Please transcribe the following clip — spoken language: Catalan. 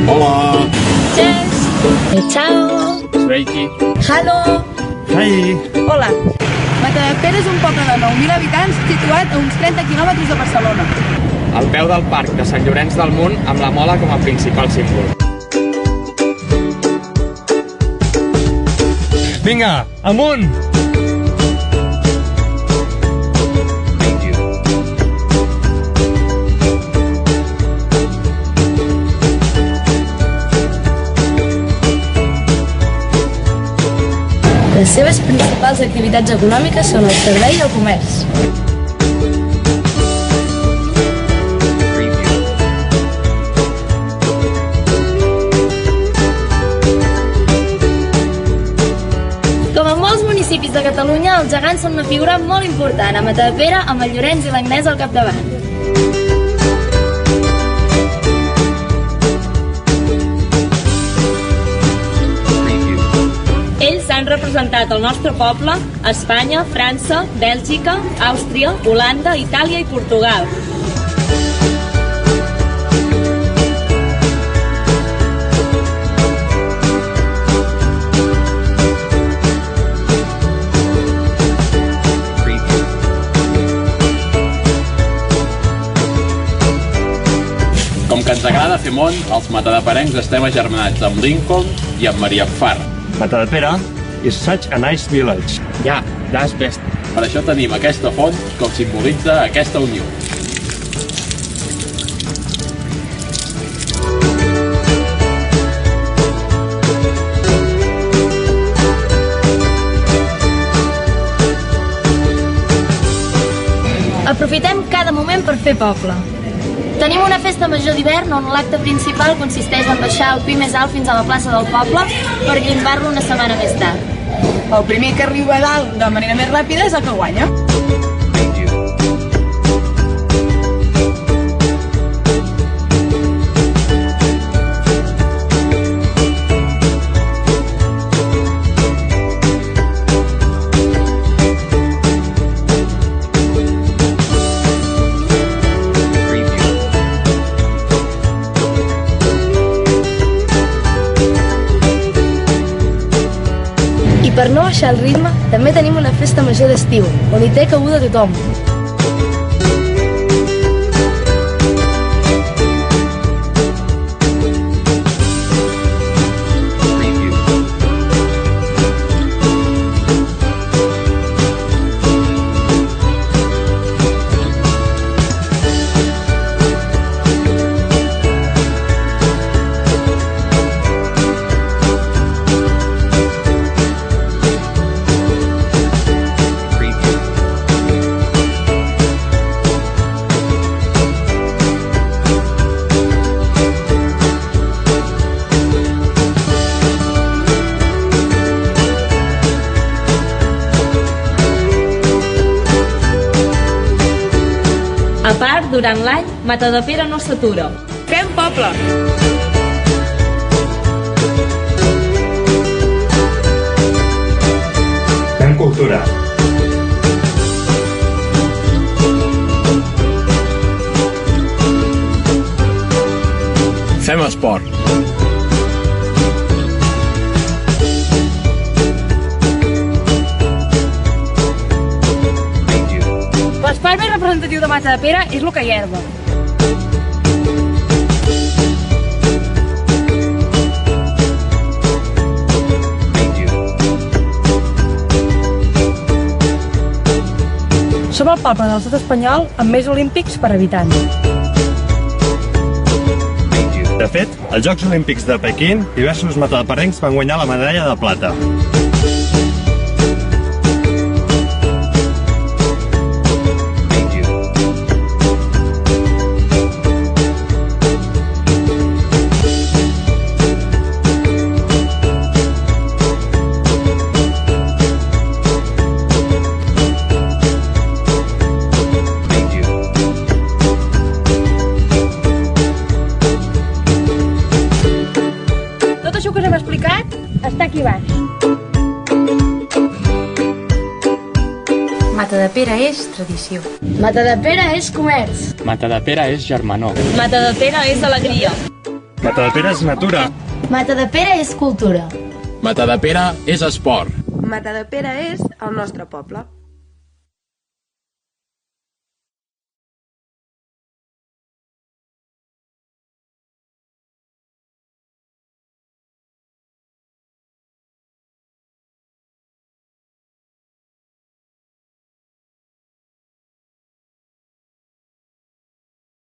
Hola. Cześć. Ciao. Sveiki. Hallo. Hi. Hola. Matadepera és un poble de 9.000 habitants situat a uns 30 quilòmetres de Barcelona. Al peu del parc de Sant Llorenç del Munt, amb la Mola com a principal símbol. Vinga, amunt! Les seves principals activitats econòmiques són el servei i el comerç. Com a molts municipis de Catalunya, els gegants són una figura molt important a Matadepera, amb el Llorenç i l'Agnès al capdavant. Ells han representat el nostre poble a Espanya, França, Bèlgica, Àustria, Holanda, Itàlia i Portugal. Com que ens agrada fer món, els matadeperencs estem agermanats amb Lincoln i amb Mariapfarr. Matadepera is such a nice village. Ja, das best. Per això tenim aquesta font que simbolitza aquesta unió. Aprofitem cada moment per fer poble. Tenim una festa major d'hivern on l'acte principal consisteix en baixar el pi més alt fins a la plaça del poble per guindar-lo una setmana més tard. El primer que arriba a dalt de manera més ràpida és el que guanya. I per no baixar el ritme, també tenim una festa major d'estiu, on hi té cabuda tothom. A part, durant l'any, Matadepera no s'atura. Fem poble! Fem cultura. Fem esport. L'esport més representatiu de Matadepera és l'hoquei herba. Som el poble de l'estat espanyol amb més olímpics per habitant. De fet, als Jocs Olímpics de Pequín, diversos matadeperencs van guanyar la medalla de plata. Tot això que us hem explicat està aquí baix. Matadepera és tradició. Matadepera és comerç. Matadepera és germanor. Matadepera és alegria. Matadepera és natura. Matadepera és cultura. Matadepera és esport. Matadepera és el nostre poble.